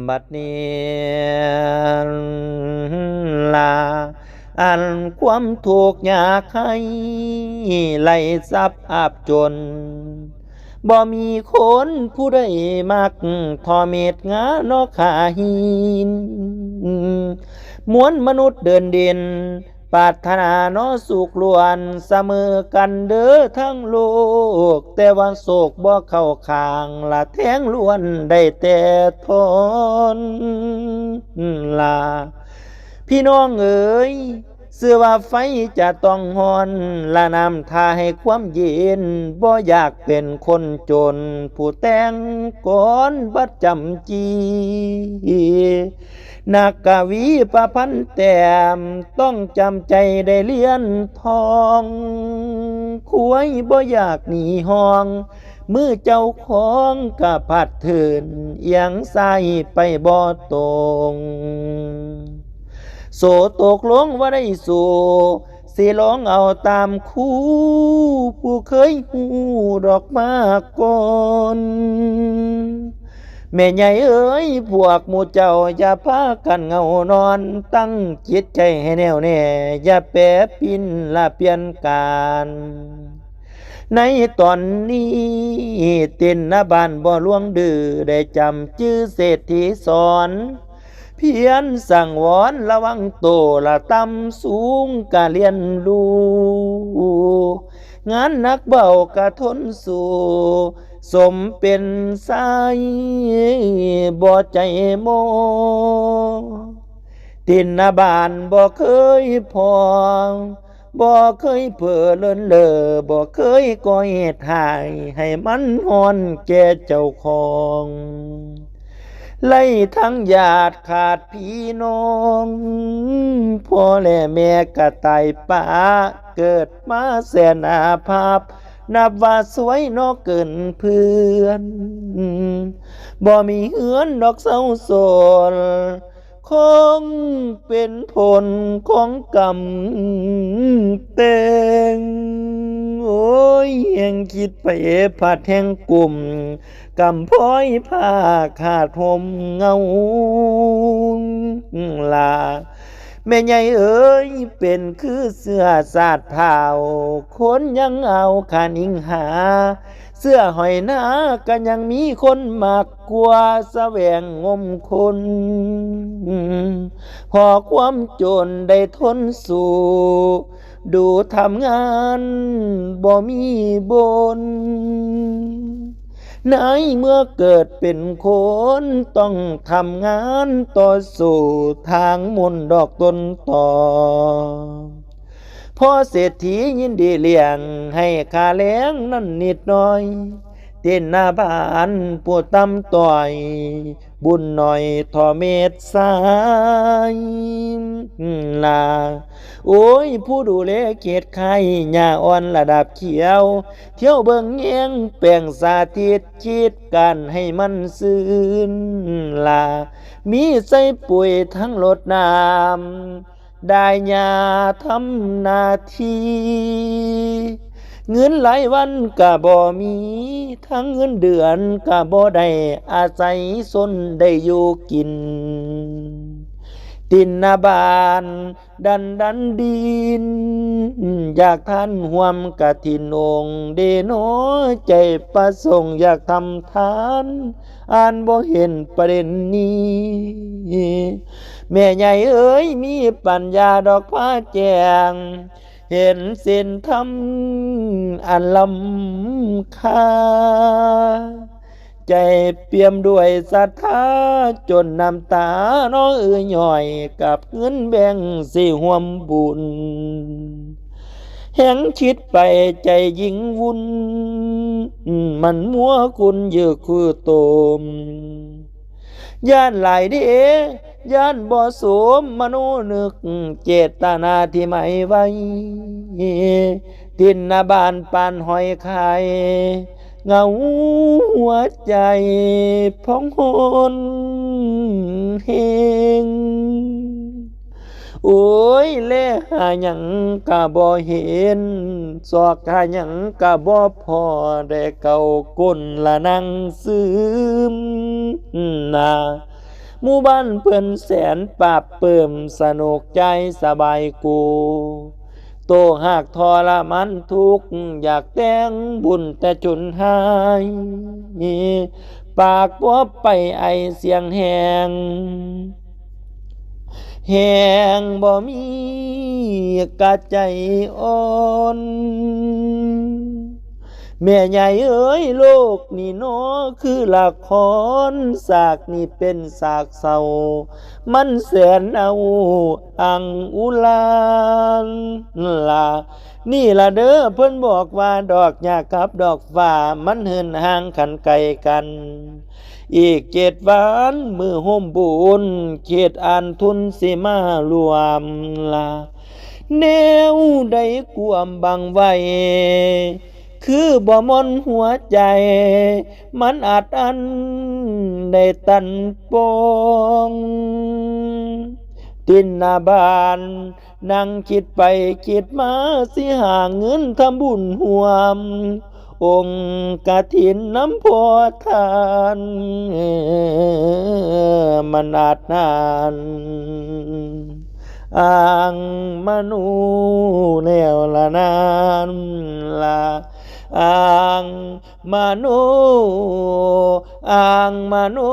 บัดนี้ลาอันความทุกข์ยากให้ไล่ซับอาบจนบ่มีคนผู้ใดมักทอเม็ดงานอขาหินมวลมนุษย์เดินดินปรารถนาน้อสุขล้วนเสมอกันเด้อทั้งโลกแต่ว่าโศกบ่เข้าข้างละแทงล้วนได้แต่ทนลาพี่น้องเอ๋ยเสื้อว่าไฟจะต้องหอนละนำทาให้ความเย็นบ่อยากเป็นคนจนผู้แต่งก่อนบัดจำจีนักกวีประพันธ์แต้มต้องจำใจได้เลียนทองควยบ่อยากหนีห้องมือเจ้าของกะพัดเถินเอียงใส่ไปบ่ตรงโสตกลงว่าได้สู่สิร้องเอาตามคู่ผู้เคยหูดอกมากก่อนแม่ใหญ่เอ๋ยพวกหมู่เจ้าอย่าพากันเงานอนตั้งจิตใจให้แน่วแน่อย่าแปรปินละเปลี่ยนการในตอนนี้ตินนาบานบ่ลวงดื้อได้จำชื่อเศรษฐีสอนเพียรสั่งวอนระวังโตละต่ำสูงกะเรียนรู้งานนักเบากะทนสู้สมเป็นสายบ่ใจโมตินนาบานบ่เคยพอบ่เคยเพ้อเลินเล่อบ่เคยก่อเหตุให้มันฮอนแก่เจ้าของไล่ทั้งญาติขาดพี่น้องพ่อและแม่กะตายป่าเกิดมาแสนอาภัพนับว่าสวยนอกเกินเพื่อนบ่มีเหือนดอกเศร้าโศกคงเป็นผลของกรรมแต่งโอ้ยแห่งคิดไปผัดแห่งกลุ่มกำพ้อยผ้าขาดห่มเงาลาแม่ใหญ่เอ๋ยเป็นคือเสื้อสาดเผาคนยังเอาขานิงหาเสื้อหอยนาก็ยังมีคนมากกว่าแสวงงมคนพอความจนได้ทนสู้ดูทำงานบ่มีบนในเมื่อเกิดเป็นคนต้องทำงานต่อสู้ทางมนต์ดอกต้นต่อพ่อเศรษฐียินดีเลี้ยงให้ค่าแรงนั่นนิดหน่อยเต้นหน้าบ้านปวดตำต่อยบุญหน่อยทอเม็ดสายลาโอ้ยผู้ดูแลเขตไข่หญ้าอ่อนระดับเขียวเที่ยวเบิ่งแยงแป้งสาธิตคิดกันให้มันซื่นลามีใส่ปุ๋ยทั้งรดน้ำได้ยาทำหน้าที่เงินหลายวันก็บ่มีทั้งเงินเดือนก็บ่ได้อาศัยสนได้อยู่กินตินนาบานดันดินอยากท่านห่วมกะทินองเดโนใจประสงค์อยากทำทานอ่านบ่เห็นประเด็นนี้แม่ใหญ่เอ๋ยมีปัญญาดอกผ้าแจงเห็นเส้นทำอันลำค่าใจเปี่ยมด้วยศรัทธาจนน้ำตาน้องย่อยกับเงินแบ่งสิห่วมบุญแห่งคิดไปใจยิ่งวุ่นมันมัวคุณเยอะคือโตมย่านหลายเดย่านบ่สมมโนนึกเจตนาที่ไม่ไว้ตินนาบานปานหอยไข่เงาหัวใจพองหนเฮงโอ้ยเล่หาหยังกะบ่เห็นสอกหาหยังกะบ่พอได้เก่าก้นละนั่งซึมนา หมู่บ้านเพิ่นแสนปราบเปิ่มสนุกใจสบายกูโตหากทรมันทุกข์อยากแต่งบุญแต่จนหายปากบ่ไปไอเสียงแหงแหงบ่มีกะใจอ่อนแม่ใหญ่เอ๋ยโลกนี่น้อคือละครสากนี่เป็นสากเศร้ามันแสนเอาอังอุลานล่ะนี่ล่ะเด้อเพิ่นบอกว่าดอกหญ้ากับดอกฟ้ามันเหินห่างขันไกลกันอีก7 วันมือห่มบุญเขตอ่านทุนสิมารวมล่ะแนวใดกวมบังไว้คือบ่มนหัวใจมันอาจอันได้ตันปองตินหน้าบ้านนั่งคิดไปคิดมาสิหาเงินทำบุญห่วมองค์กฐินน้ำพอทานมันอาจนานอ่างมนูแนวละนานละอ่างมนูอ่างมนู